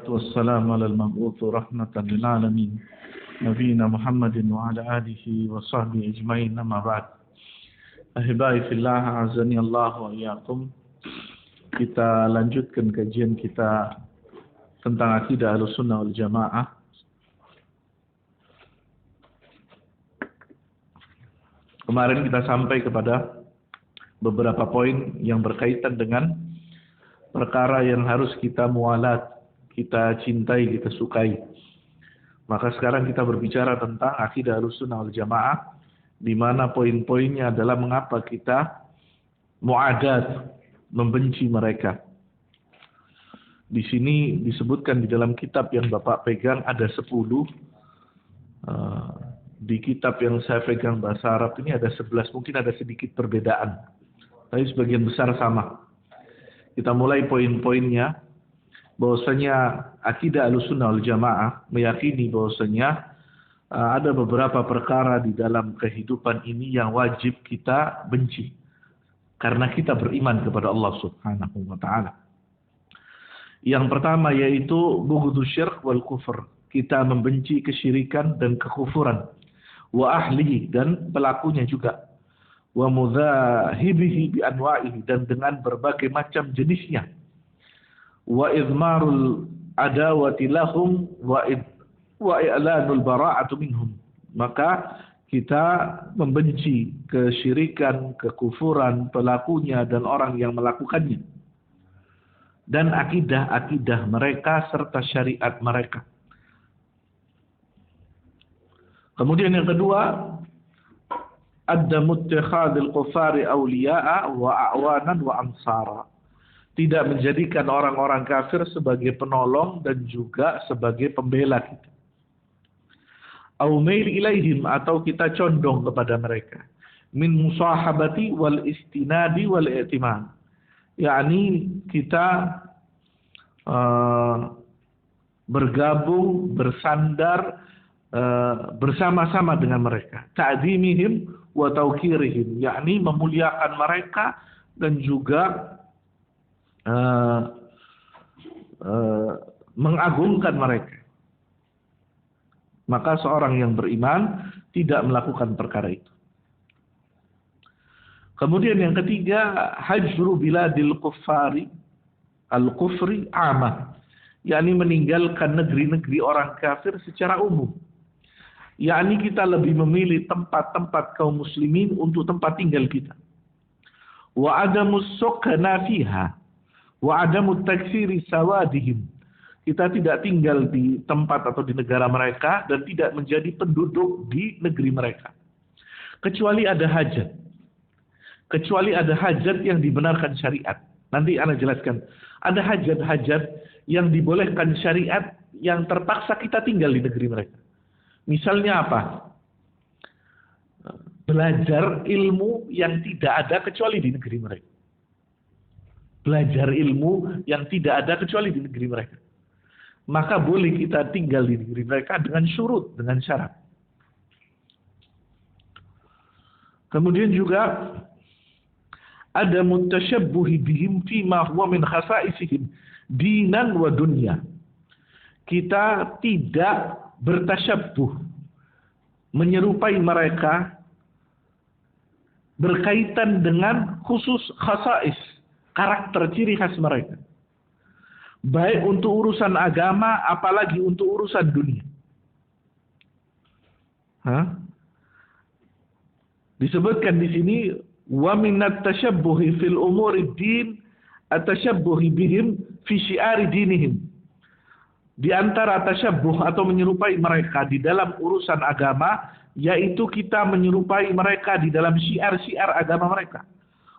والسلام على المبعوث رحمة للعالمين نبينا محمد وعلى آله وصحبه أجمعين أما بعد. Ahibai fillah, azani Allah wa iyyakum. Kita lanjutkan kajian kita tentang akidah Ahlussunnah wal Jamaah. Kemarin kita sampai kepada beberapa poin yang berkaitan dengan perkara yang harus kita mualat, kita cintai, kita sukai. Maka sekarang kita berbicara tentang akidah Ahlussunnah wal Jamaah, di mana poin-poinnya adalah mengapa kita muadat, membenci mereka. Di sini disebutkan di dalam kitab yang Bapak pegang ada 10. Di kitab yang saya pegang bahasa Arab ini ada 11, mungkin ada sedikit perbedaan. Tapi sebagian besar sama. Kita mulai poin-poinnya, bahwasanya akidah Ahlussunnah wal Jamaah meyakini bahwasanya ada beberapa perkara di dalam kehidupan ini yang wajib kita benci karena kita beriman kepada Allah Subhanahu wa taala. Yang pertama yaitu bughdhu syirk wal kufur. Kita membenci kesyirikan dan kekufuran. Wa ahlihi, dan pelakunya juga. Wa mudzahibihi bi anwa'ihi, dan dengan berbagai macam jenisnya. Wa idmarul adawati lahum wa i'lanul bara'atu minhum. Maka kita membenci kesyirikan, kekufuran, pelakunya dan orang yang melakukannya. Dan akidah-akidah mereka serta syariat mereka. Kemudian yang kedua, addamu ittikhadil kufari awliya'a wa a'wanan wa ansara. Tidak menjadikan orang-orang kafir sebagai penolong dan juga sebagai pembela kita. Au mail ilaihim, atau kita condong kepada mereka. Min musahabati wal istinadi wal i'timad. yakni kita bergabung, bersandar bersama-sama dengan mereka. Ta'zimihim wa tauqirihim, yakni memuliakan mereka dan juga mengagungkan mereka. Maka seorang yang beriman tidak melakukan perkara itu. Kemudian yang ketiga, hajru biladil kuffari al-kufri amah, yakni meninggalkan negeri-negeri orang kafir secara umum. Yakni kita lebih memilih tempat-tempat kaum muslimin untuk tempat tinggal kita. Wa adamus sukna fiha wa adamut takfiri sawadihim. Kita tidak tinggal di tempat atau di negara mereka dan tidak menjadi penduduk di negeri mereka. Kecuali ada hajat. Kecuali ada hajat yang dibenarkan syariat. Nanti Ana jelaskan. Ada hajat-hajat yang dibolehkan syariat yang terpaksa kita tinggal di negeri mereka. Misalnya apa? Belajar ilmu yang tidak ada kecuali di negeri mereka. Belajar ilmu yang tidak ada kecuali di negeri mereka. Maka boleh kita tinggal di negeri mereka dengan syurut, dengan syarat. Kemudian juga ada mutasyabbuhi bihim fima huwa min khasaisihim dinan wa dunya. Kita tidak bertasyabbuh, menyerupai mereka berkaitan dengan khusus khasais, karakter ciri khas mereka. Baik untuk urusan agama, apalagi untuk urusan dunia. Disebutkan di sini, wa minat tashabbuhi fil umuri din atashabbuhi bihim fi syiari dinihim. Di antara tasyabbuh atau menyerupai mereka di dalam urusan agama, yaitu kita menyerupai mereka di dalam syiar-syiar agama mereka.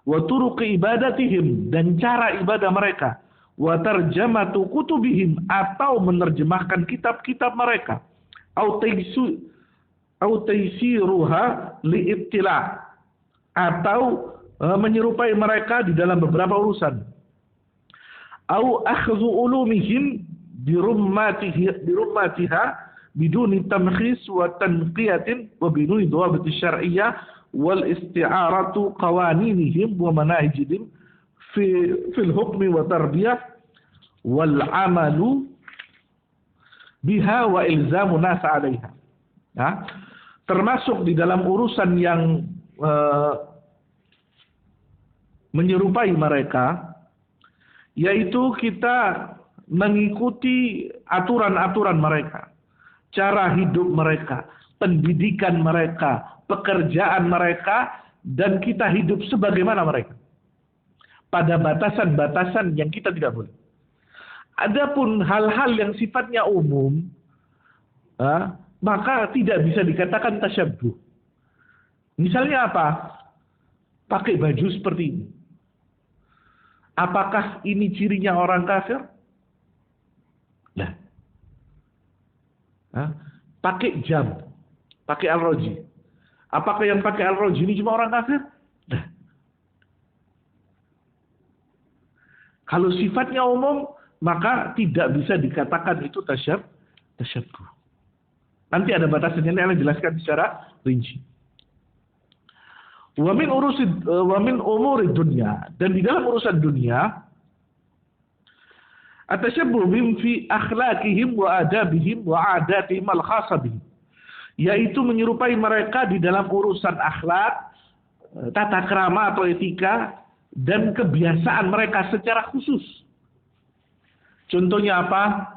Wa turuqi ibadatihim, dan cara ibadah mereka. Wa tarjamatu kutubihim, atau menerjemahkan kitab-kitab mereka. Au taysiruha li'ittila', atau menyerupai mereka di dalam beberapa urusan. Au akhdhu ulumihim birummatiha biduni tamkhis wa tanqiyatin wa biduni dhawabit syar'iyyah wal isti'aratu qawaninihim wa manahijihim fil hukmi wa tarbiyah wal amalu biha wa ilzamu nas 'alaiha. Nah, termasuk di dalam urusan yang menyerupai mereka, yaitu kita mengikuti aturan-aturan mereka, cara hidup mereka, pendidikan mereka, pekerjaan mereka, dan kita hidup sebagaimana mereka. Pada batasan-batasan yang kita tidak boleh. Adapun hal-hal yang sifatnya umum, maka tidak bisa dikatakan tasyabbuh. Misalnya apa? Pakai baju seperti ini. Apakah ini cirinya orang kafir? Nah, pakai jam, pakai al-roji. Apakah yang pakai al-roji ini cuma orang kafir? Nah, kalau sifatnya umum, maka tidak bisa dikatakan itu tasyabbuh. Nanti ada batasannya, ini akan jelaskan secara rinci. Wa min umuri dunya, dan di dalam urusan dunia, atasyabbuh bihim fi akhlaqihim wa adabihim wa adatihim al-khassa bihim, yaitu menyerupai mereka di dalam urusan akhlak, tata krama atau etika, dan kebiasaan mereka secara khusus. Contohnya apa?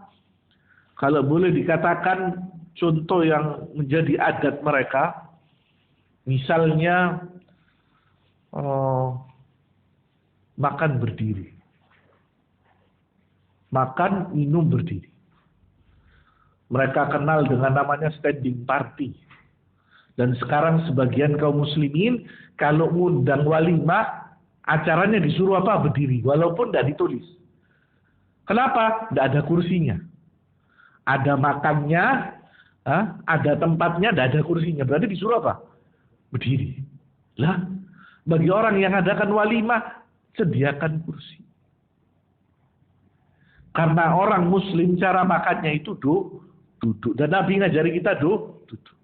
Kalau boleh dikatakan contoh yang menjadi adat mereka, misalnya makan berdiri, makan minum berdiri. Mereka kenal dengan namanya standing party. Dan sekarang sebagian kaum muslimin kalau ngundang walimah, acaranya disuruh apa? Berdiri, walaupun tidak ditulis. Kenapa? Tidak ada kursinya. Ada makannya, ada tempatnya, tidak ada kursinya. Berarti disuruh apa? Berdiri. Lah, bagi orang yang adakan walimah, sediakan kursi. Karena orang muslim cara makannya itu duduk. Dan Nabi ngajari kita duduk.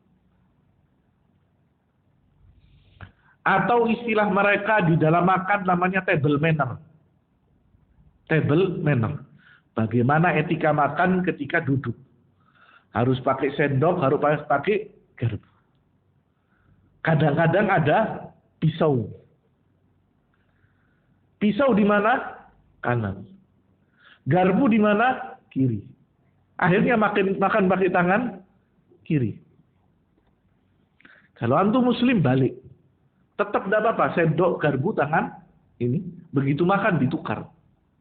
Atau istilah mereka di dalam makan namanya table manner. Table manner. Bagaimana etika makan ketika duduk. Harus pakai sendok, harus pakai garpu. Kadang-kadang ada pisau. Pisau di mana? Kanan. Garpu di mana? Kiri. Akhirnya makan pakai tangan kiri. Kalau antum muslim balik. Tetap tidak apa-apa, sendok, garpu, tangan ini. Begitu makan ditukar.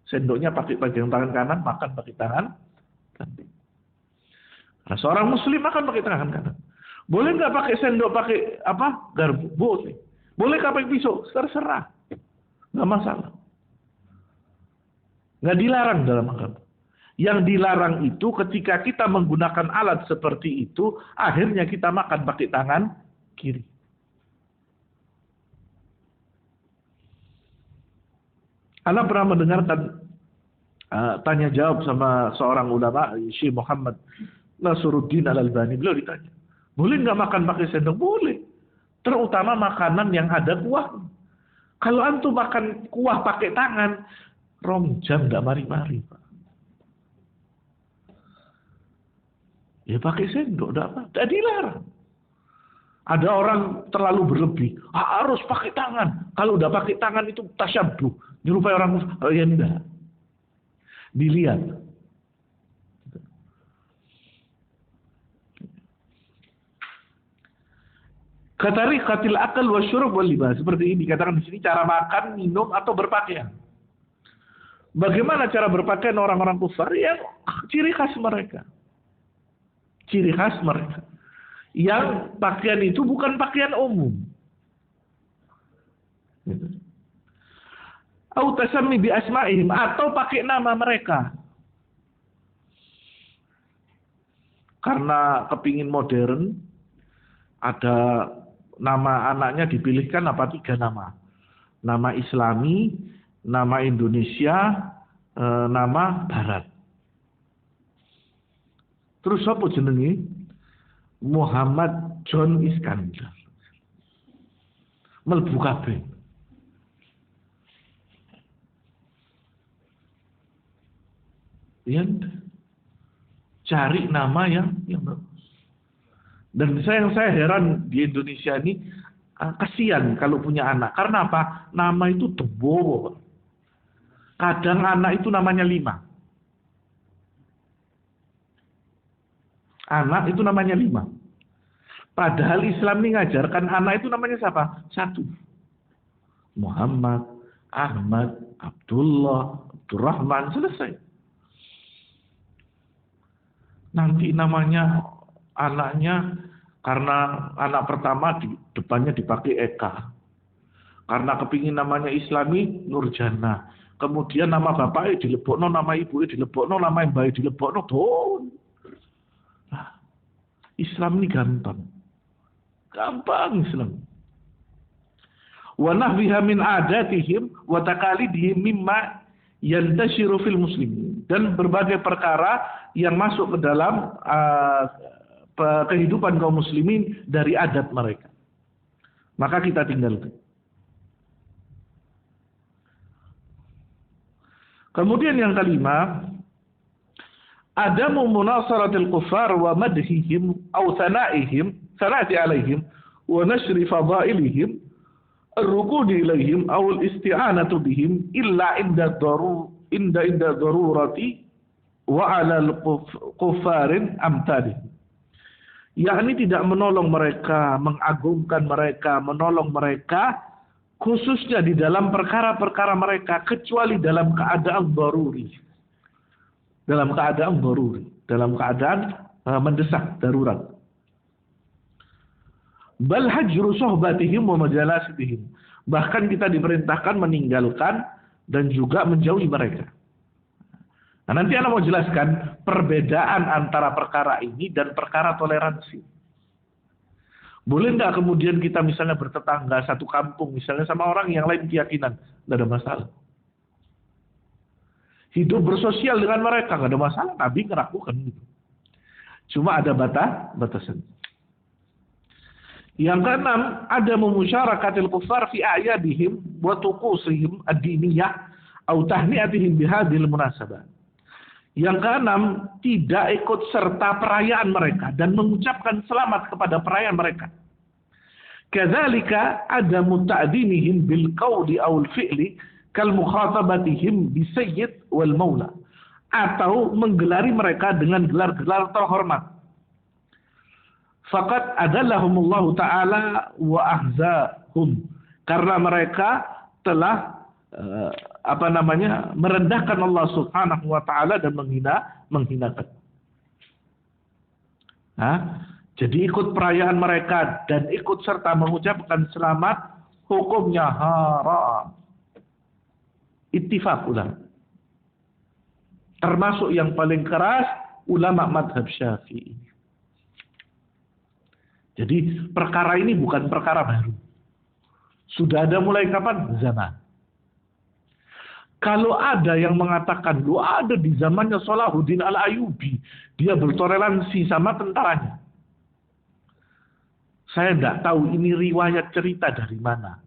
Sendoknya pakai tangan kanan, makan pakai tangan kanan. Nah, seorang muslim makan pakai tangan kanan. Boleh nggak pakai sendok, pakai garpu? Boleh. Boleh nggak pakai pisau? Terserah. Nggak masalah. Nggak dilarang dalam agama. Yang dilarang itu ketika kita menggunakan alat seperti itu, akhirnya kita makan pakai tangan kiri. Anda pernah mendengarkan tanya jawab sama seorang ulama, Syekh Muhammad Nasruddin Al-Albani. Beliau ditanya, boleh nggak makan pakai sendok? Boleh. Terutama makanan yang ada kuah. Kalau antum makan kuah pakai tangan, 2 jam nggak mari-mari, Pak. Ya pakai sendok, tidak dilarang. Ada orang terlalu berlebih, harus pakai tangan. Kalau udah pakai tangan itu tasyabbuh, nyerupai orang muslim. Ya enggak. Dilihat. Katariqatil akal wa syurub wal libas. Seperti ini dikatakan di sini cara makan, minum atau berpakaian. Bagaimana cara berpakaian orang-orang kufar? Ya ciri khas mereka. Ciri khas mereka. Yang pakaian itu bukan pakaian umum. Au tasammi bi asma'ihim, atau pakai nama mereka. Karena kepingin modern, ada nama anaknya dipilihkan 3 nama. Nama Islami, nama Indonesia, nama Barat. Terus apa jenenge? Muhammad John Iskandar. Mlebu kabeh. Ya. Cari nama yang bagus. Dan saya heran di Indonesia ini, kasihan kalau punya anak. Karena apa? Nama itu tebo. Kadang anak itu namanya 5. Anak itu namanya 5. Padahal Islam ini ngajarkan anak itu namanya siapa? 1. Muhammad, Ahmad, Abdullah, Abdurrahman, selesai. Nanti namanya anaknya, karena anak pertama depannya dipakai Eka. Karena kepingin namanya Islami, Nurjana. Kemudian nama bapaknya dilebokno, nama ibunya dilebokno, nama yang baik dilebokno, don. Nah, Islam ini gampang. Gampang Islam. Wa nahwiha min adatihim wa taqalidihim mimma yantashiru fil muslimin. Dan berbagai perkara yang masuk ke dalam kehidupan kaum muslimin dari adat mereka. Maka kita tinggalkan. Kemudian yang kelima, adamu munasaratil kuffar wa madhihim aw sana'ihim, sana'ati alaihim wa nashri fadailihim, ar-rukuni ilaihim aw al-isti'anatu bihim illa inda darurati wa 'ala al-kuffarin amtalihim. Yakni tidak menolong mereka, mengagungkan mereka, menolong mereka, khususnya di dalam perkara-perkara mereka, kecuali dalam keadaan daruri. Dalam keadaan daruri. Dalam keadaan mendesak, darurat. Bal hajru sohbatihim wa majalasihim. Bahkan kita diperintahkan meninggalkan dan juga menjauhi mereka. Nah, nanti Anda mau jelaskan perbedaan antara perkara ini dan perkara toleransi. Boleh nggak kemudian kita misalnya bertetangga satu kampung, misalnya sama orang yang lain keyakinan, nggak ada masalah. Hidup bersosial dengan mereka nggak ada masalah. Nabi ngerakukan gitu. Cuma ada batasan. Yang keenam, ada memusyarakatil kuffar fi a'yadihim wa tuqusihim ad-diniyah atau tahni'atihim bihadhil munasabah. Yang keenam, tidak ikut serta perayaan mereka dan mengucapkan selamat kepada perayaan mereka. Kadzalika ada muta'dimihim bil qawli aw al fi'li kal mukhatabatihim bi sayyid wal maula, atau menggelari mereka dengan gelar-gelar terhormat. Faqad adallahumullahu ta'ala wa ahzahum, karena mereka telah merendahkan Allah Subhanahu wa taala dan menghinakan. Jadi ikut perayaan mereka dan ikut serta mengucapkan selamat hukumnya haram. Ittifaq ulama. Termasuk yang paling keras ulama madhab Syafi'i. Jadi perkara ini bukan perkara baru. Sudah ada mulai kapan? Zaman. Kalau ada yang mengatakan, lu ada di zamannya Salahuddin Al-Ayyubi, dia bertoleransi sama tentaranya. Saya tidak tahu ini riwayat cerita dari mana.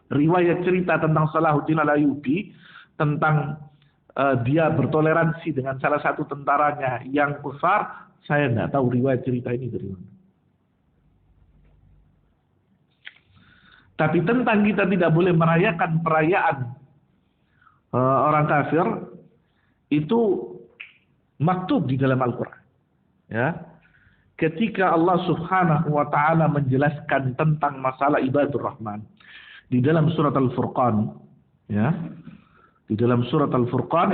Riwayat cerita tentang Salahuddin Al-Ayyubi, tentang dia bertoleransi dengan salah satu tentaranya yang kufar, saya tidak tahu riwayat cerita ini dari mana. Tapi tentang kita tidak boleh merayakan perayaan orang kafir, itu maktub di dalam Al-Quran. Ya. Ketika Allah Subhanahu wa ta'ala menjelaskan tentang masalah ibadur Rahman di dalam surat Al-Furqan, ya. Di dalam surat Al-Furqan,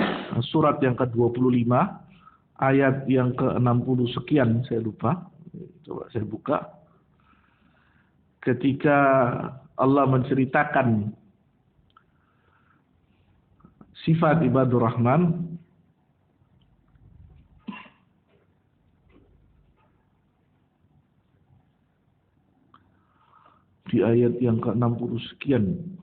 surat yang ke-25, ayat yang ke-60 sekian, saya lupa. Coba saya buka. Ketika Allah menceritakan sifat ibadur Rahman, di ayat yang ke-60 sekian.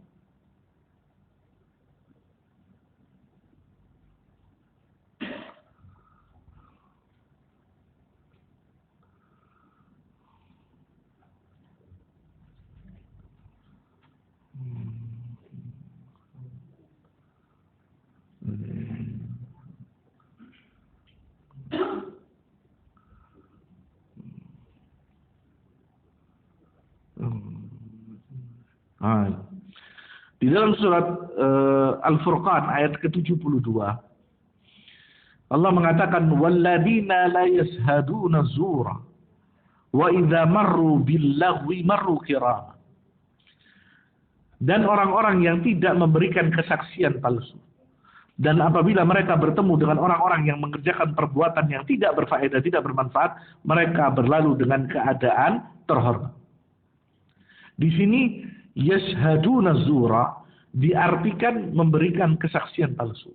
Nah, di dalam surat Al-Furqan ayat ke-72 Allah mengatakan walladzina la yashhaduna zura wa idza marru bil-lagwi marru kirama. Dan orang-orang yang tidak memberikan kesaksian palsu. Dan apabila mereka bertemu dengan orang-orang yang mengerjakan perbuatan yang tidak berfaedah, tidak bermanfaat, mereka berlalu dengan keadaan terhormat. Di sini yashhaduna zura diartikan memberikan kesaksian palsu.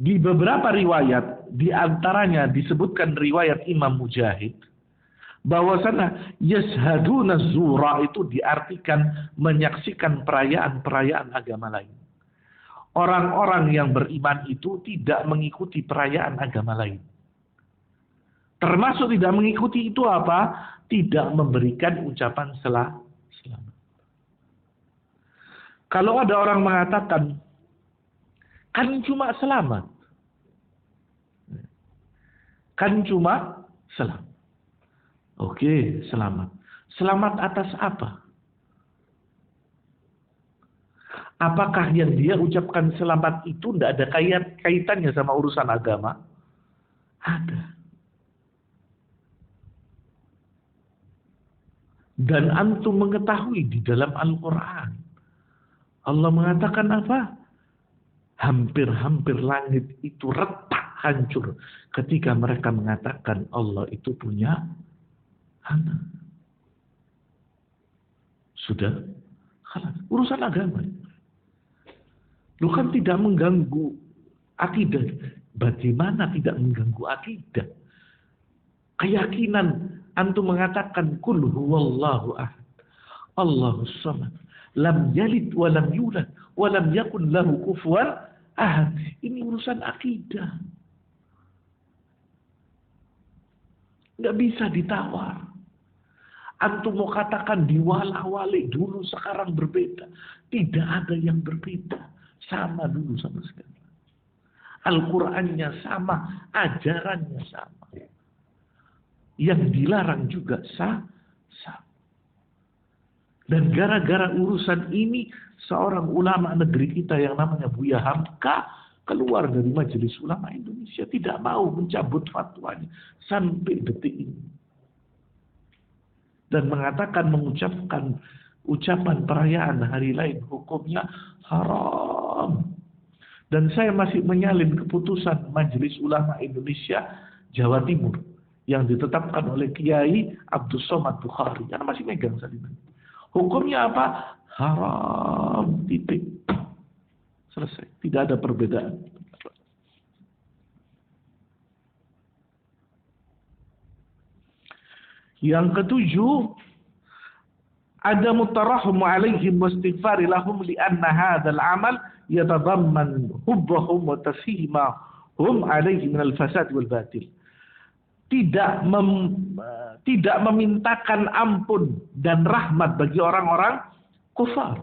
Di beberapa riwayat, di antaranya disebutkan riwayat Imam Mujahid, bahwasanya yashhaduna zura itu diartikan menyaksikan perayaan-perayaan agama lain. Orang-orang yang beriman itu tidak mengikuti perayaan agama lain. Termasuk tidak mengikuti itu apa? Tidak memberikan ucapan selamat. Kalau ada orang mengatakan, kan cuma selamat. Kan cuma selamat. Oke, selamat. Selamat atas apa? Apakah yang dia ucapkan selamat itu tidak ada kaitannya sama urusan agama? Ada. Dan antum mengetahui di dalam Al-Quran. Allah mengatakan apa? Hampir-hampir langit itu retak, hancur. Ketika mereka mengatakan Allah itu punya anak. Sudah. Urusan agama. Lu kan tidak mengganggu akidah. Bagaimana tidak mengganggu akidah? Keyakinan antum mengatakan kul huwallahu ahad. Allahus samad. Lam yalid wa lam yulad wa lam yakun lahu kufuwan ahad. Ini urusan akidah. Enggak bisa ditawar. Antum mau katakan diwala-wali dulu sekarang berbeda. Tidak ada yang berbeda. Sama dulu sama sekali. Al-Qur'annya sama, ajarannya sama. Yang dilarang juga sama. Dan gara-gara urusan ini, seorang ulama negeri kita yang namanya Buya Hamka keluar dari Majelis Ulama Indonesia, tidak mau mencabut fatwanya sampai detik ini. Dan mengatakan, mengucapkan ucapan perayaan hari lain hukumnya haram. Dan saya masih menyalin keputusan Majelis Ulama Indonesia Jawa Timur yang ditetapkan oleh Kiai Abdul Somad Bukhari. Yang masih megang salinan. Hukumnya apa? Haram. Titik. Selesai. Tidak ada perbedaan. Yang ketujuh, ada mutarahum alaihim wastighfari lahum lianna hadzal amal yatadamman hubbahum wa tasihimahum alaihi minal fasad wal batil. Tidak memintakan ampun dan rahmat bagi orang-orang kufar.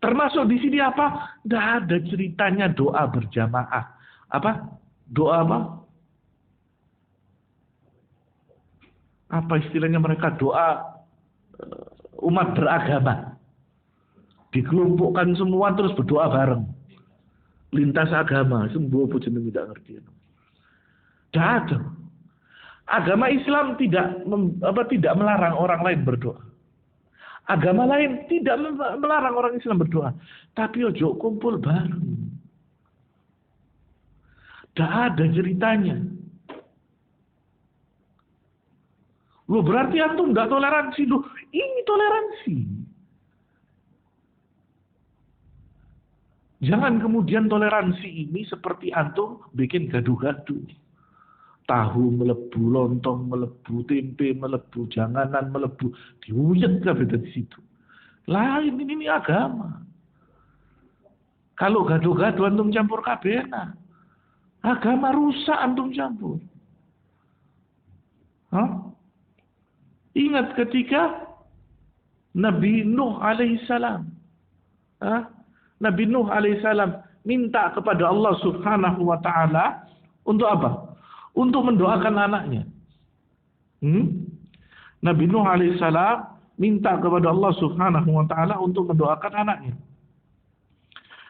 Termasuk di sini apa? Tidak ada ceritanya doa berjamaah. Apa? Doa apa? Apa istilahnya mereka? Doa umat beragama. Dikelompokkan semua terus berdoa bareng. Lintas agama. Semua pun jeneng tidak ngerti. Tidak ada. Agama Islam tidak melarang orang lain berdoa. Agama lain tidak melarang orang Islam berdoa. Tapi ojo kumpul bareng. Tidak ada ceritanya. Loh berarti antum tidak toleransi. Loh ini toleransi. Jangan kemudian toleransi ini seperti antum bikin gaduh-gaduh. Tahu melebu, lontong melebu, tempe melebu, janganan melebu. Diuyet kabeh dari situ. Lain ini agama. Kalau gaduh-gaduh antum campur kabeh enak. Agama rusak antum campur. Hah? Ingat ketika Nabi Nuh alaihissalam. Nabi Nuh alaihissalam minta kepada Allah subhanahu wa ta'ala untuk apa? Untuk mendoakan anaknya. Nabi Nuh alaihissalam minta kepada Allah Subhanahu wa taala untuk mendoakan anaknya.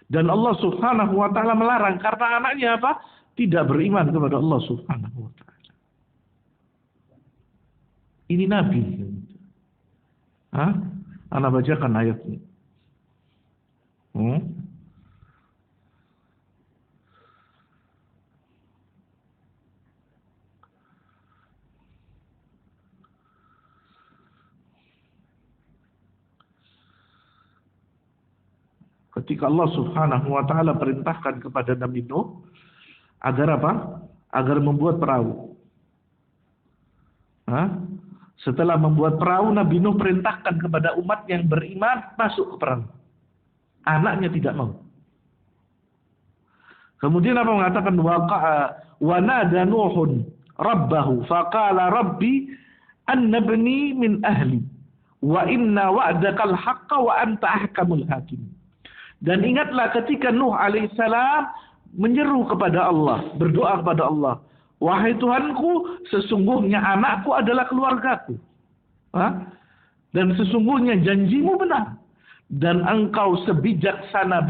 Dan Allah Subhanahu wa taala melarang karena anaknya apa? Tidak beriman kepada Allah Subhanahu wa taala. Ini nabi. Hah? Ana bacakan ayatnya. Ketika Allah Subhanahu wa taala perintahkan kepada Nabi Nuh agar apa? Agar membuat perahu. Setelah membuat perahu, Nabi Nuh perintahkan kepada umat yang beriman masuk ke perahu. Anaknya tidak mau. Kemudian apa mengatakan wa nada Nuhun rabbahu faqala rabbi annabni min ahli wa inna wa'dakal haqqa wa anta ahkamul hakim. Dan ingatlah ketika Nuh alaihissalam menyeru kepada Allah, berdoa kepada Allah, wahai Tuhanku, sesungguhnya anakku adalah keluargaku. Dan sesungguhnya janjimu benar. Dan engkau sebijaksana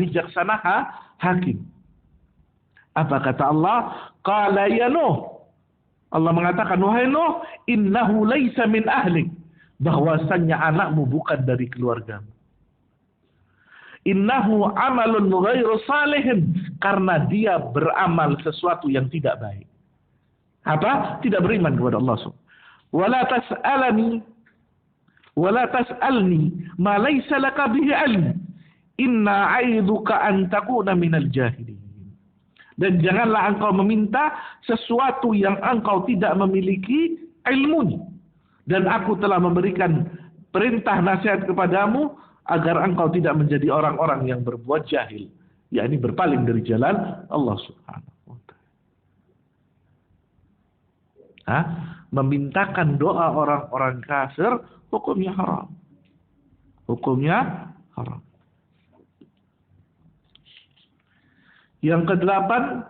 hakim. Apa kata Allah? Qala ya Nuh. Allah mengatakan, wahai Nuh, innahu laisa min ahlik. Bahwasannya anakmu bukan dari keluargamu. Innahu amalun ghairu salihin, karena dia beramal sesuatu yang tidak baik. Apa? Tidak beriman kepada Allah Subhanahu. Wala tas'alni ma laysa laka bihi ilm. Inna 'aiduka an takuna minal jahilin. Dan janganlah engkau meminta sesuatu yang engkau tidak memiliki ilmunya. Dan aku telah memberikan perintah nasihat kepadamu agar engkau tidak menjadi orang-orang yang berbuat jahil, yakni berpaling dari jalan Allah Subhanahu wa taala. Memintakan doa orang-orang kafir hukumnya haram. Hukumnya haram. Yang kedelapan,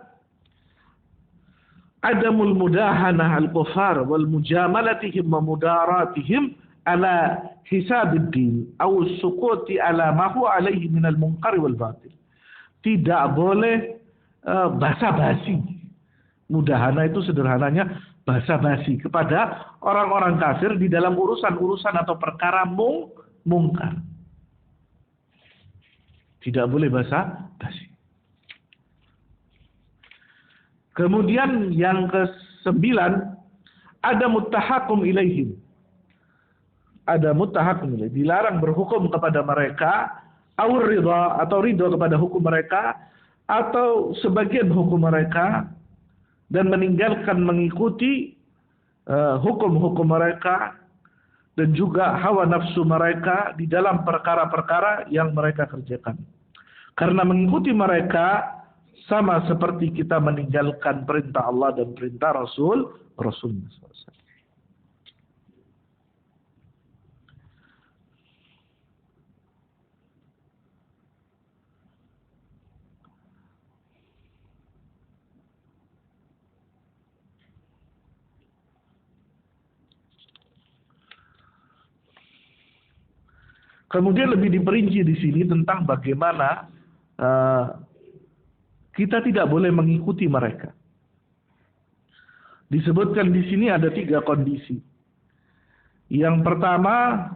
adamul mudahanah al-kufar wal mujamalatihim wa mudaratihim ala hisabiddin atau sukuti ala ma huwa alaihi minal munkar wal batil. Tidak boleh basa-basi. Mudahana itu sederhananya basa-basi kepada orang-orang kafir di dalam urusan-urusan atau perkara mungkar. Tidak boleh basa-basi. Kemudian yang ke-9, ada muttahakum ilaihim. Ada muttahakum ilaihim. Dilarang berhukum kepada mereka, atau ridha kepada hukum mereka, atau sebagian hukum mereka, dan meninggalkan mengikuti hukum-hukum mereka, dan juga hawa nafsu mereka di dalam perkara-perkara yang mereka kerjakan. Karena mengikuti mereka sama seperti kita meninggalkan perintah Allah dan perintah Rasulnya SAW. Kemudian lebih diperinci di sini tentang bagaimana kita tidak boleh mengikuti mereka. Disebutkan di sini ada 3 kondisi. Yang pertama,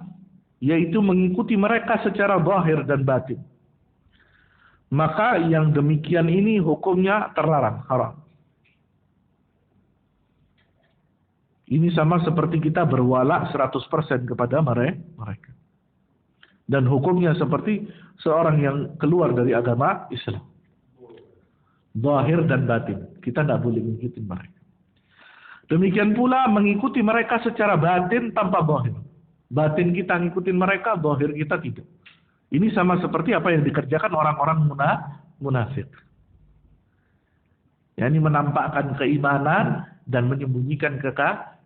yaitu mengikuti mereka secara zahir dan batin. Maka yang demikian ini hukumnya terlarang, haram. Ini sama seperti kita berwala 100% kepada mereka. Dan hukumnya seperti seorang yang keluar dari agama Islam. Zahir dan batin. Kita tidak boleh mengikuti mereka. Demikian pula mengikuti mereka secara batin tanpa zahir. Batin kita ngikutin mereka, zahir kita tidak. Ini sama seperti apa yang dikerjakan orang-orang munafik. yakni menampakkan keimanan dan menyembunyikan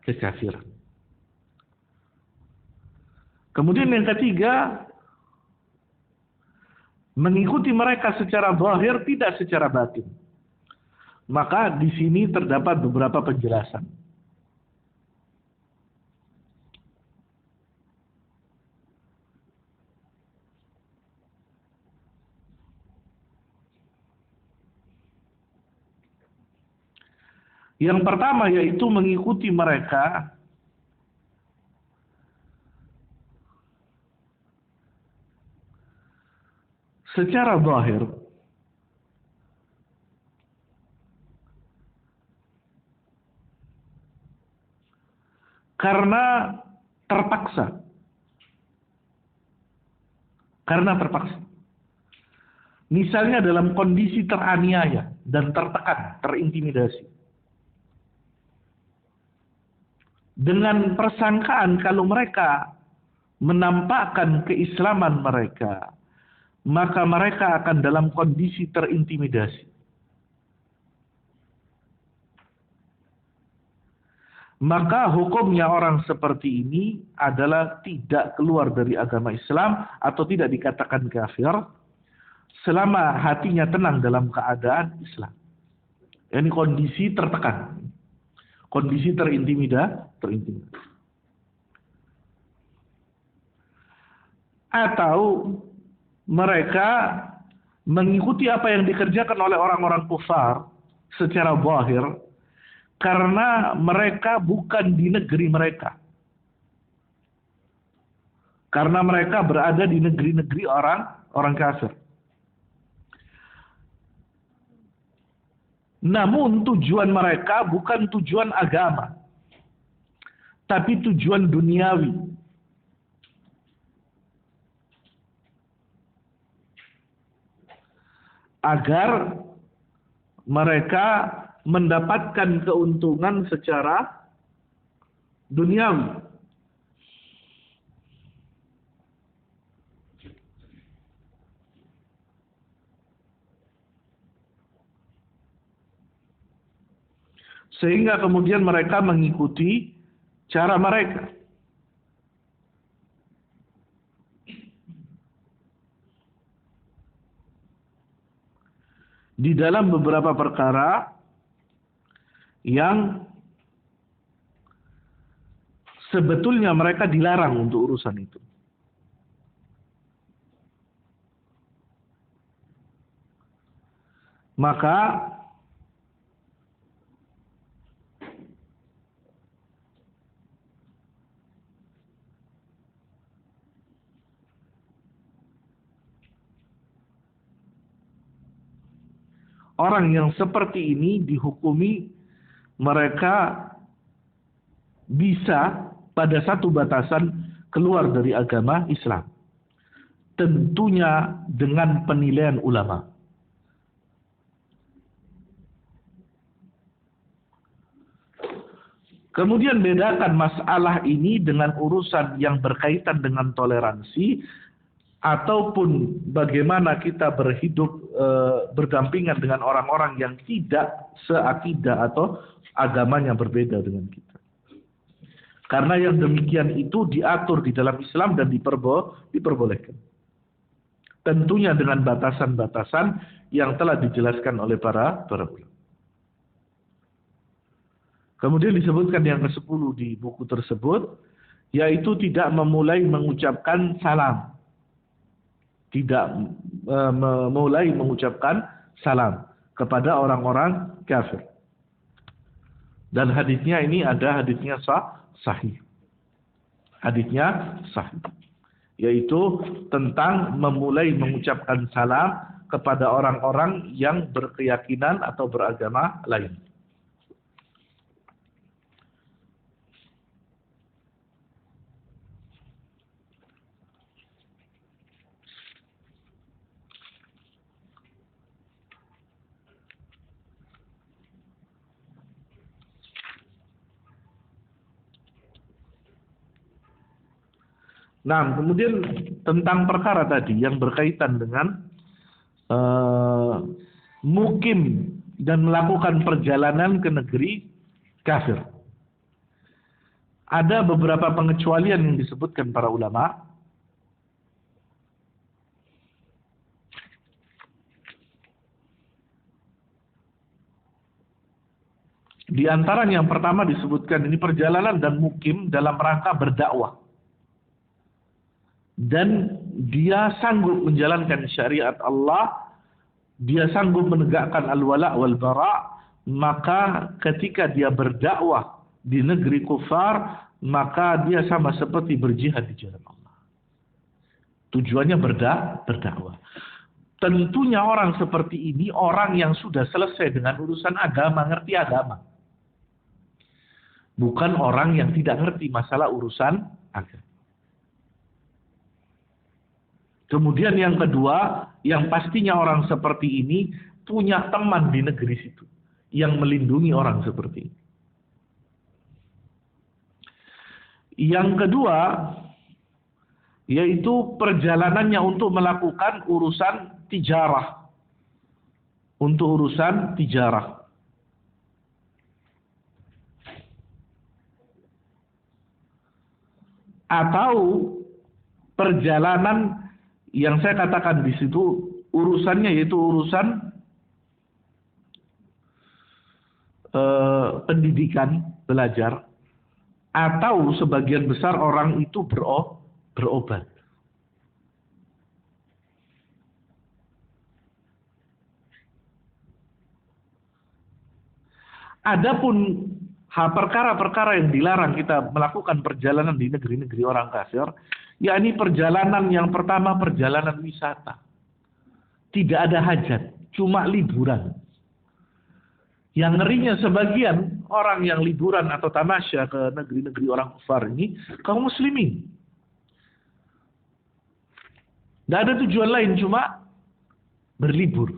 kekafiran. Kemudian yang ketiga, mengikuti mereka secara zahir tidak secara batin. Maka di sini terdapat beberapa penjelasan. Yang pertama yaitu mengikuti mereka secara zahir, karena terpaksa. Karena terpaksa. Misalnya dalam kondisi teraniaya dan tertekan, terintimidasi. Dengan persangkaan kalau mereka menampakkan keislaman mereka, maka mereka akan dalam kondisi terintimidasi. Maka hukumnya orang seperti ini adalah tidak keluar dari agama Islam atau tidak dikatakan kafir selama hatinya tenang dalam keadaan Islam. Ini kondisi tertekan, kondisi terintimidasi. Atau mereka mengikuti apa yang dikerjakan oleh orang-orang kufar secara zahir, karena mereka bukan di negeri mereka. Karena mereka berada di negeri-negeri orang kafir. Namun tujuan mereka bukan tujuan agama, tapi tujuan duniawi. Agar mereka mendapatkan keuntungan secara duniawi. Sehingga kemudian mereka mengikuti cara mereka. Di dalam beberapa perkara yang sebetulnya mereka dilarang untuk urusan itu. Maka orang yang seperti ini dihukumi mereka bisa pada satu batasan keluar dari agama Islam. Tentunya dengan penilaian ulama. Kemudian bedakan masalah ini dengan urusan yang berkaitan dengan toleransi ataupun bagaimana kita berhidup berdampingan dengan orang-orang yang tidak seakidah atau agamanya berbeda dengan kita. Karena yang demikian itu diatur di dalam Islam dan diperbolehkan. Tentunya dengan batasan-batasan yang telah dijelaskan oleh para ulama. Kemudian disebutkan yang ke-10 di buku tersebut, yaitu tidak memulai mengucapkan salam. Tidak memulai mengucapkan salam kepada orang-orang kafir. Dan hadisnya ini ada hadisnya sahih. Hadisnya sahih. Yaitu tentang memulai mengucapkan salam kepada orang-orang yang berkeyakinan atau beragama lain. Nah, kemudian tentang perkara tadi yang berkaitan dengan mukim dan melakukan perjalanan ke negeri kafir. Ada beberapa pengecualian yang disebutkan para ulama. Di antara yang pertama disebutkan ini perjalanan dan mukim dalam rangka berdakwah. Dan dia sanggup menjalankan syariat Allah, dia sanggup menegakkan al-wala' wal-bara' maka ketika dia berdakwah di negeri kufar, maka dia sama seperti berjihad di jalan Allah. Tujuannya berdakwah. Tentunya orang seperti ini orang yang sudah selesai dengan urusan agama, ngerti agama. Bukan orang yang tidak ngerti masalah urusan agama. Kemudian yang kedua, yang pastinya orang seperti ini punya teman di negeri situ yang melindungi orang seperti ini. Yang kedua, yaitu perjalanannya untuk melakukan urusan tijarah. Untuk urusan tijarah. Atau perjalanan yang saya katakan di situ urusannya yaitu urusan pendidikan, belajar, atau sebagian besar orang itu berobat. Adapun perkara-perkara yang dilarang kita melakukan perjalanan di negeri-negeri orang kafir, yakni perjalanan yang pertama perjalanan wisata. Tidak ada hajat, cuma liburan. Yang ngerinya sebagian orang yang liburan atau tamasya ke negeri-negeri orang kafir ini kaum muslimin. Tidak ada tujuan lain, cuma berlibur.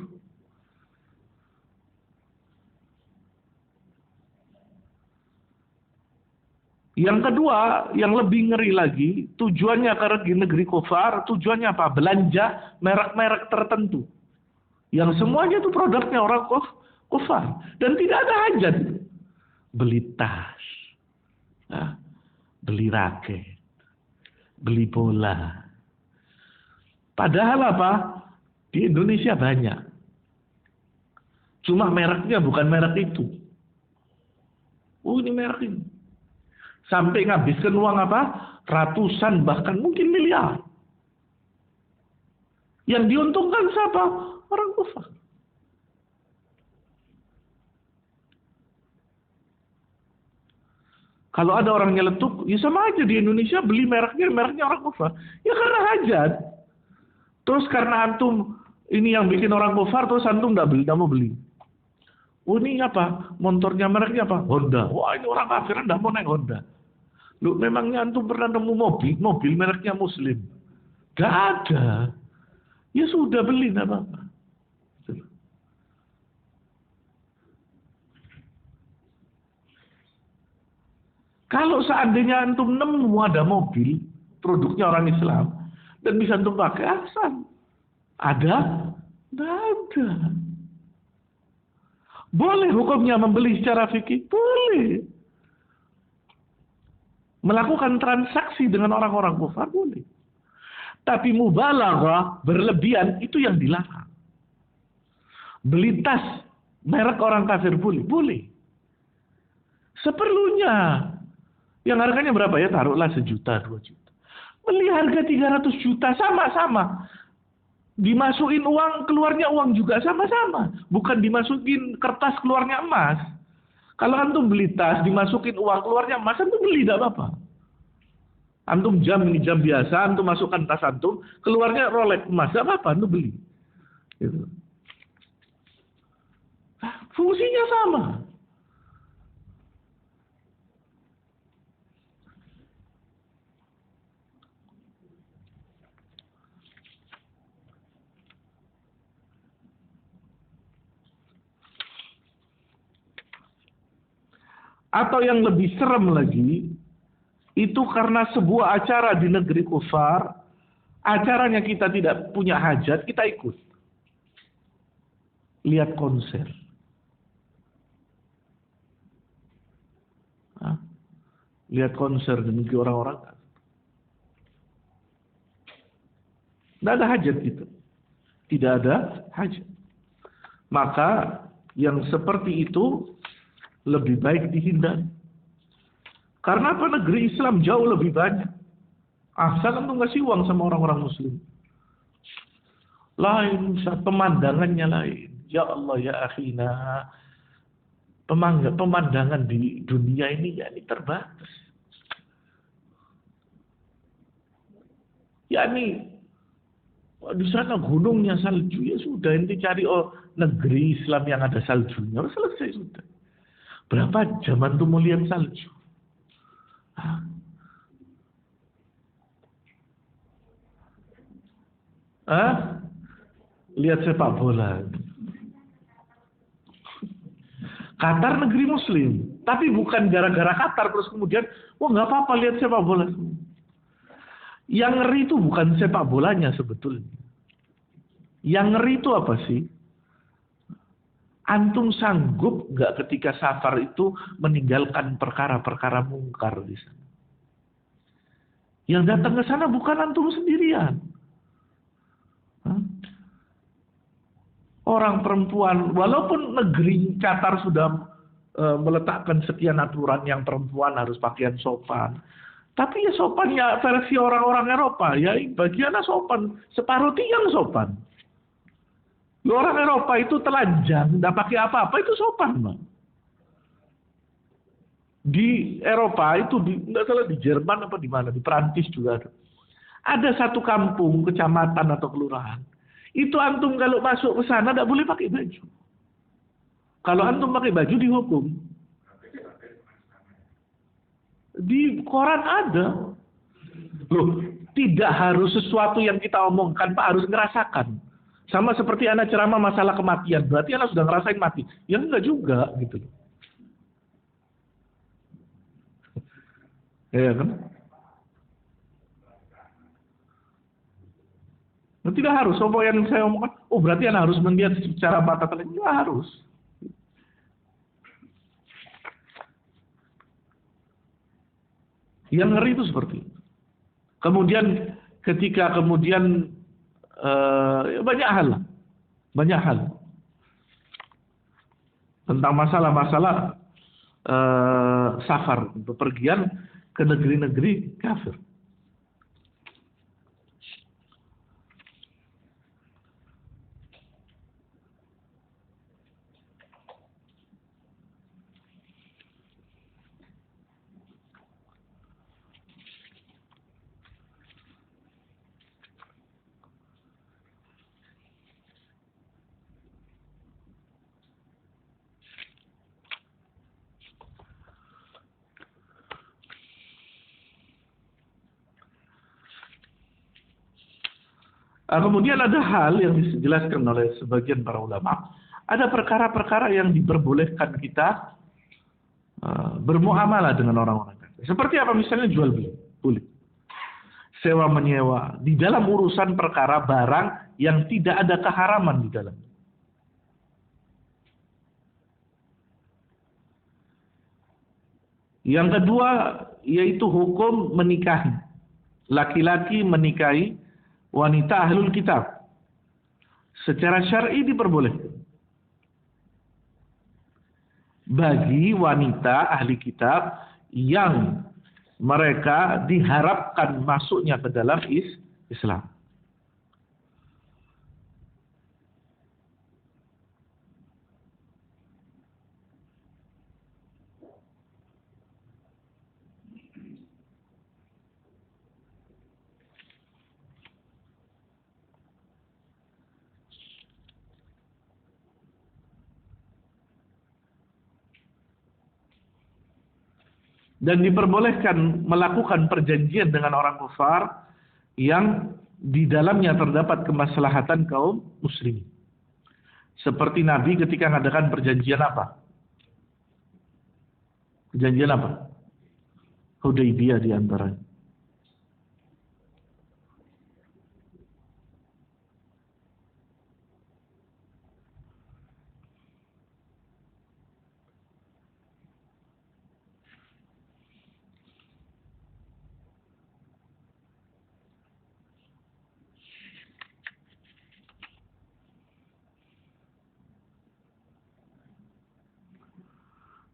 Yang kedua, yang lebih ngeri lagi, tujuannya ke negeri kufar, tujuannya apa? Belanja merek-merek tertentu. Yang semuanya itu produknya orang kufar. Dan tidak ada hajat. Beli tas, beli raket, beli bola. Padahal apa? Di Indonesia banyak. Cuma mereknya bukan merek itu. Oh, ini merek ini. Sampai ngabiskan uang apa? Ratusan bahkan mungkin miliar. Yang diuntungkan siapa? Orang kufar. Kalau ada orang nyeletuk, ya sama aja di Indonesia beli mereknya orang kufar. Ya karena hajat. Terus karena antum ini yang bikin orang kufar, terus antum tidak mau beli. Oh ini apa? Motornya mereknya apa? Honda. Wah ini orang kafir tidak mau naik Honda. Lu memangnya antum pernah nemu mobil mereknya Muslim? Gak ada. Ya sudah beli, tidak apa-apa. Kalau seandainya antum nemu ada mobil produknya orang Islam dan bisa antum pakai, asal ada? Tidak ada. Boleh hukumnya membeli secara fikih? Boleh. Melakukan transaksi dengan orang-orang kufar boleh. Tapi mubalaghah, berlebihan, itu yang dilarang. Beli tas merek orang kafir boleh? Boleh. Seperlunya. Yang harganya berapa ya? Taruhlah 1 juta, 2 juta. Beli harga 300 juta, sama-sama. Dimasukin uang, keluarnya uang juga sama-sama. Bukan dimasukin kertas, keluarnya emas. Kalau antum beli tas, dimasukin uang, keluarnya emas, antum beli, tidak apa-apa. Antum ini jam biasa, antum masukkan tas antum, keluarnya Rolex emas, tidak apa-apa, antum beli. Gitu. Fungsinya sama. Atau yang lebih serem lagi, itu karena sebuah acara di negeri kufar, acaranya kita tidak punya hajat, kita ikut. Lihat konser. Lihat konser di negeri orang-orang. Tidak ada hajat itu. Tidak ada hajat. Maka yang seperti itu lebih baik dihindari. Karena apa? Negeri Islam jauh lebih banyak. Asal kamu ngasih uang sama orang-orang muslim. Lain, pemandangannya lain. Ya Allah ya akhina. Pemandangan di dunia ini ya ini terbatas. Ya ini di sana gunungnya salju, ya sudah ente cari negeri Islam yang ada saljunya, selesai sudah. Berapa zaman tuh mau lihat salju? Lihat sepak bola. Qatar negeri Muslim, tapi bukan gara-gara Qatar terus kemudian, nggak apa-apa lihat sepak bola. Yang ngeri itu bukan sepak bolanya sebetulnya. Yang ngeri itu apa sih? Antum sanggup nggak ketika safar itu meninggalkan perkara-perkara mungkar di sana? Yang datang ke sana bukan antum sendirian. Orang perempuan, walaupun negeri Qatar sudah meletakkan sekian aturan yang perempuan harus pakaian sopan, tapi ya sopannya versi orang-orang Eropa, ya bagiannya sopan, separuh tiang sopan. Orang Eropa itu telanjang, nggak pakai apa-apa itu sopan, Bang. Di Eropa itu nggak salah di Jerman apa di mana, di Perancis juga ada. Ada satu kampung, kecamatan atau kelurahan. Itu antum kalau masuk ke sana tidak boleh pakai baju. Kalau antum pakai baju dihukum. Di koran ada. Loh, tidak harus sesuatu yang kita omongkan, Pak, harus ngerasakan. Sama seperti anak ceramah masalah kematian, berarti anak sudah ngerasain mati. Ya enggak juga gitu. Ya kan? Tidak harus. Apa yang saya omongkan, berarti anak harus melihat secara mata telanjang. Tidak harus. Yang ngeri itu seperti itu. Kemudian ketika banyak hal tentang masalah-masalah safar, bepergian ke negeri-negeri kafir. Kemudian ada hal yang dijelaskan oleh sebagian para ulama. Ada perkara-perkara yang diperbolehkan kita bermuamalah dengan orang-orang kafir. Seperti apa misalnya jual beli, boleh. Sewa menyewa di dalam urusan perkara barang yang tidak ada keharaman di dalam. Yang kedua yaitu hukum menikahi. Laki-laki menikahi wanita ahlul kitab. Secara syar'i diperbolehkan. Bagi wanita ahli kitab yang mereka diharapkan masuknya ke dalam Islam. Dan diperbolehkan melakukan perjanjian dengan orang kafir yang di dalamnya terdapat kemaslahatan kaum muslimin. Seperti Nabi ketika mengadakan perjanjian apa? Perjanjian apa? Hudaybiyah di antaranya.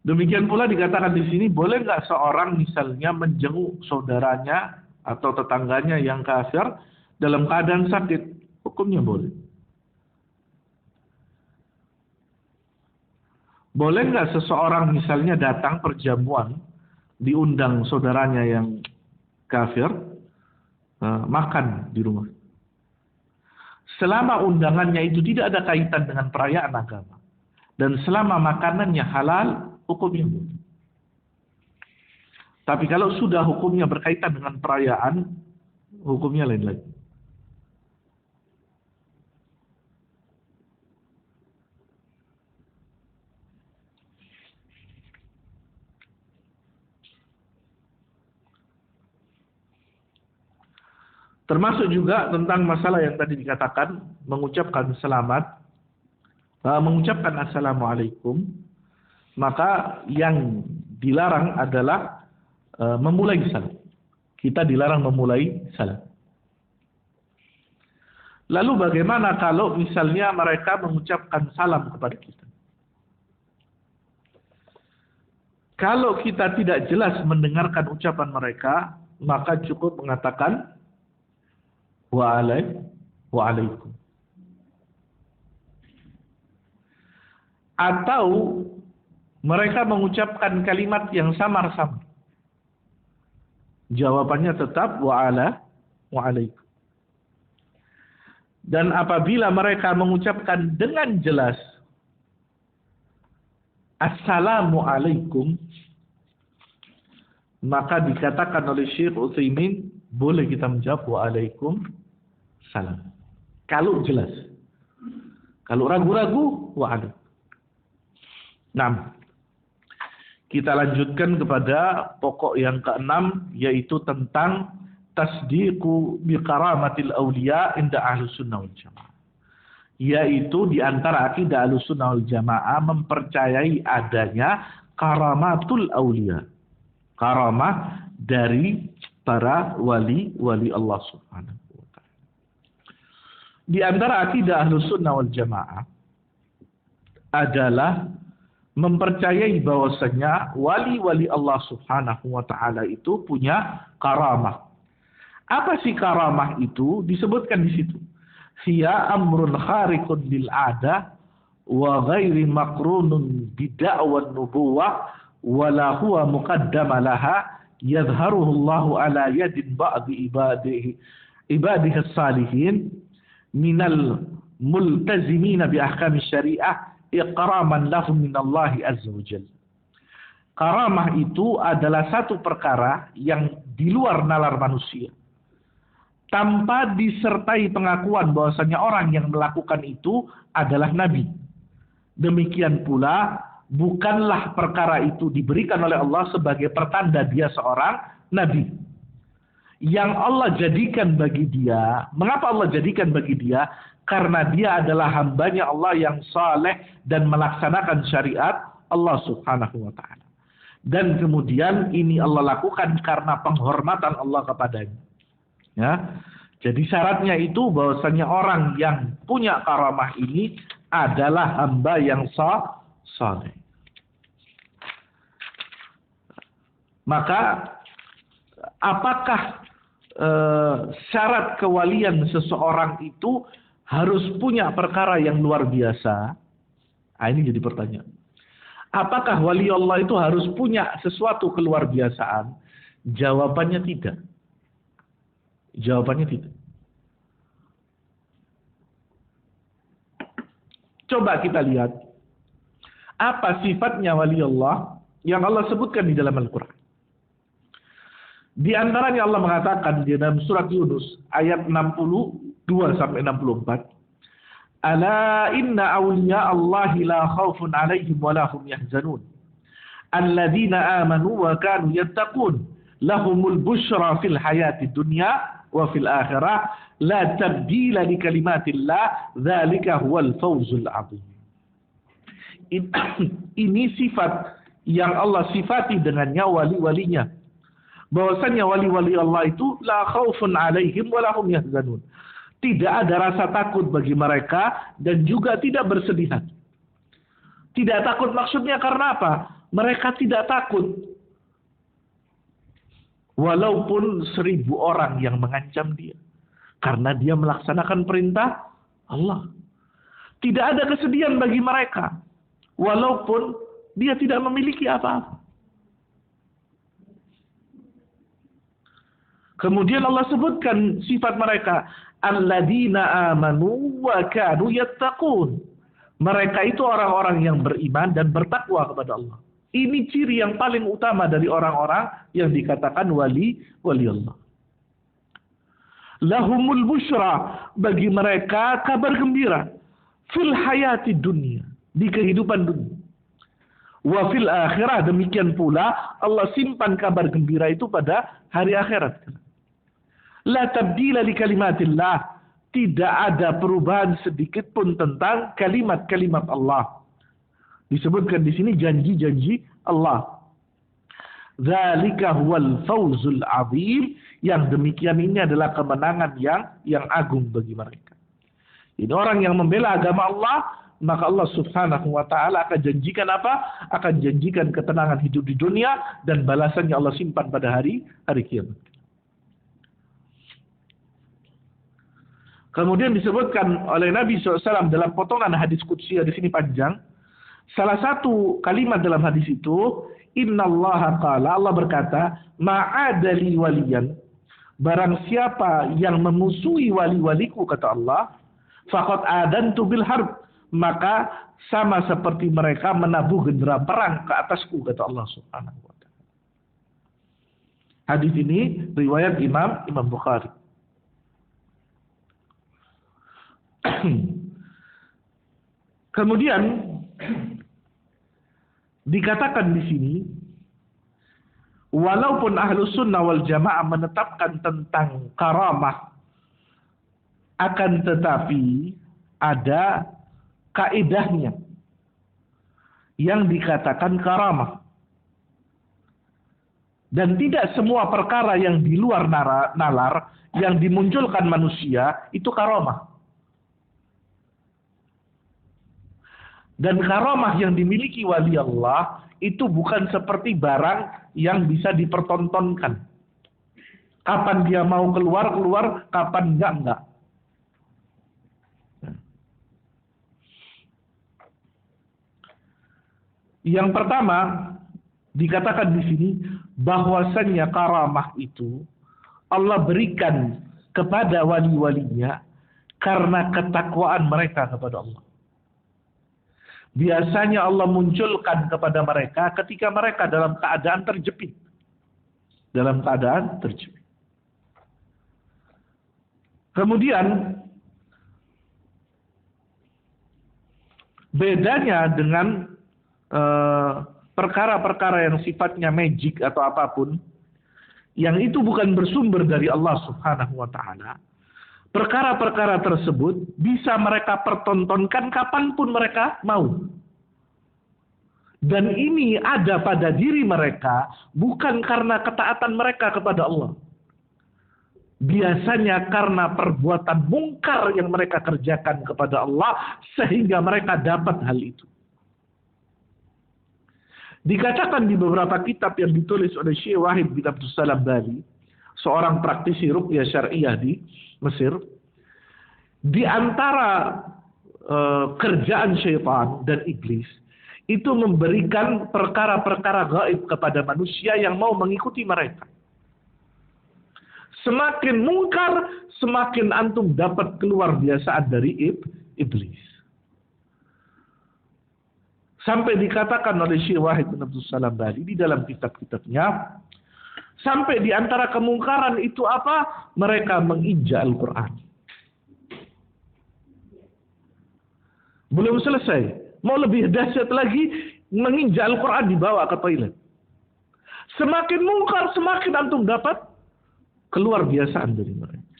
Demikian pula dikatakan di sini, boleh nggak seorang misalnya menjenguk saudaranya atau tetangganya yang kafir dalam keadaan sakit? Hukumnya boleh. Boleh nggak seseorang misalnya datang perjamuan, diundang saudaranya yang kafir, makan di rumah. Selama undangannya itu tidak ada kaitan dengan perayaan agama. Dan selama makanannya halal, hukumnya boleh. Tapi kalau sudah hukumnya berkaitan dengan perayaan, hukumnya lain lagi. Termasuk juga tentang masalah yang tadi dikatakan, mengucapkan selamat, mengucapkan assalamualaikum, maka yang dilarang adalah memulai salam. Kita dilarang memulai salam. Lalu bagaimana kalau misalnya mereka mengucapkan salam kepada kita? Kalau kita tidak jelas mendengarkan ucapan mereka, maka cukup mengatakan wa'alaikum. Atau mereka mengucapkan kalimat yang samar-samar. Jawabannya tetap wa'alaikum. Dan apabila mereka mengucapkan dengan jelas assalamualaikum, maka dikatakan oleh Syekh Utsaimin, boleh kita menjawab waalaikum salam. Kalau jelas. Kalau ragu-ragu, wa'alaikum. Nah, kita lanjutkan kepada pokok yang keenam, yaitu tentang tasdiqu bikaramatil awliya inda ahlus sunnah wal jamaah. Yaitu di antara akidah ahlus sunnah wal jamaah mempercayai adanya karamatul awliya. Karamah dari para wali-wali Allah Subhanahu wa ta'ala. Di antara akidah ahlus sunnah wal jamaah adalah mempercayai bahwasanya wali-wali Allah Subhanahu wa ta'ala itu punya karamah. Apa sih karamah itu? Disebutkan di situ. Hiya amrun khariqun lil 'ada wa ghairi maqrunun bid'awan nubuwah wa la huwa muqaddama laha yadhharuhu Allahu ala yadin ba'di ibadihi as-salihin minal multazimin bi ahkam syariah iqraman lahum minallahi azza wa jalla. Karamah itu adalah satu perkara yang di luar nalar manusia, tanpa disertai pengakuan bahwasanya orang yang melakukan itu adalah nabi. Demikian pula bukanlah perkara itu diberikan oleh Allah sebagai pertanda dia seorang nabi. Yang Allah jadikan bagi dia, mengapa Allah jadikan bagi dia? Karena dia adalah hambanya Allah yang saleh dan melaksanakan syariat Allah Subhanahu wa ta'ala. Dan kemudian ini Allah lakukan karena penghormatan Allah kepadanya. Ya. Jadi syaratnya itu bahwasanya orang yang punya karamah ini adalah hamba yang saleh. Maka apakah syarat kewalian seseorang itu harus punya perkara yang luar biasa? Nah, ini jadi pertanyaan. Apakah wali Allah itu harus punya sesuatu keluar biasaan? Jawabannya tidak. Jawabannya tidak. Coba kita lihat. Apa sifatnya wali Allah yang Allah sebutkan di dalam Al-Quran? Di antaranya Allah mengatakan di dalam surat Yunus ayat 62 sampai 64. Ala inna awliya Allahi la khawfun alaihim wa la hum yahzanun. Alladzina amanu wa kanu yattaqun. Lahumul bushra fil hayati dunya wa fil akhirah. La tabdila li kalimatillah. Dzalika huwal fawzul azim. Ini sifat yang Allah sifati dengannya wali-walinya. Bahwasanya wali-wali Allah itu la khaufun alaihim wa lahum yahzanun. Tidak ada rasa takut bagi mereka dan juga tidak bersedih hati. Tidak takut maksudnya karena apa? Mereka tidak takut. Walaupun 1000 orang yang mengancam dia. Karena dia melaksanakan perintah Allah. Tidak ada kesedihan bagi mereka. walaupun dia tidak memiliki apa-apa. Kemudian Allah sebutkan sifat mereka, alladzina amanu wa kanu yattaqun. Mereka itu orang-orang yang beriman dan bertakwa kepada Allah. Ini ciri yang paling utama dari orang-orang yang dikatakan wali Allah. Lahumul busyra, bagi mereka kabar gembira fil hayati dunia, di kehidupan dunia. Wa fil akhirah, demikian pula Allah simpan kabar gembira itu pada hari akhirat. La tabdila li kalimatillah, tidak ada perubahan sedikit pun tentang kalimat-kalimat Allah. Disebutkan di sini janji-janji Allah. Dzalika huwal fawzul azim, yang demikian ini adalah kemenangan yang agung bagi mereka. Ini orang yang membela agama Allah, maka Allah Subhanahu wa taala akan janjikan apa? Akan janjikan ketenangan hidup di dunia dan balasannya Allah simpan pada hari kiamat. Kemudian disebutkan oleh Nabi SAW dalam potongan hadis qudsi, di sini panjang. Salah satu kalimat dalam hadis itu, innallaha qala, Allah berkata, ma'adali waliyan, barang siapa yang memusuhi wali-waliku, kata Allah, faqad adantu bil harb, maka sama seperti mereka menabuh gendera perang ke atasku, kata Allah Subhanahu wa taala. Hadis ini riwayat Imam Bukhari. Kemudian dikatakan di sini, walaupun Ahlus Sunnah wal Jamaah menetapkan tentang karamah, akan tetapi ada kaidahnya yang dikatakan karamah. Dan tidak semua perkara yang di luar nalar yang dimunculkan manusia itu karamah. Dan karamah yang dimiliki wali Allah itu bukan seperti barang yang bisa dipertontonkan. Kapan dia mau keluar, kapan enggak. Yang pertama dikatakan di sini bahwasannya karamah itu Allah berikan kepada wali-walinya karena ketakwaan mereka kepada Allah. Biasanya Allah munculkan kepada mereka ketika mereka dalam keadaan terjepit. Kemudian bedanya dengan perkara-perkara yang sifatnya magic atau apapun, yang itu bukan bersumber dari Allah Subhanahu wa taala. Perkara-perkara tersebut bisa mereka pertontonkan kapanpun mereka mau. Dan ini ada pada diri mereka bukan karena ketaatan mereka kepada Allah. Biasanya karena perbuatan mungkar yang mereka kerjakan kepada Allah sehingga mereka dapat hal itu. Dikatakan di beberapa kitab yang ditulis oleh Syekh Wahid bin Abdul Salam Bali, seorang praktisi ruqyah syariah di Mesir, di antara kerjaan syaitan dan iblis itu memberikan perkara-perkara gaib kepada manusia yang mau mengikuti mereka. Semakin mungkar, semakin antum dapat keluar biasaan dari iblis. Sampai dikatakan oleh Syekh Wahid bin Abdul Salam Bali di dalam kitab-kitabnya, sampai di antara kemungkaran itu apa? Mereka menginjak Al-Quran. Belum selesai. Mau lebih dahsyat lagi, menginjak Al-Quran dibawa ke toilet. Semakin mungkar, semakin antum dapat keluar biasaan dari mereka.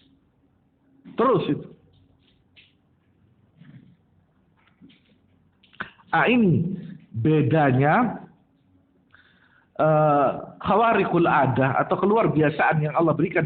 Terus itu. Ini bedanya khawariqul adah atau keluar biasaan yang Allah berikan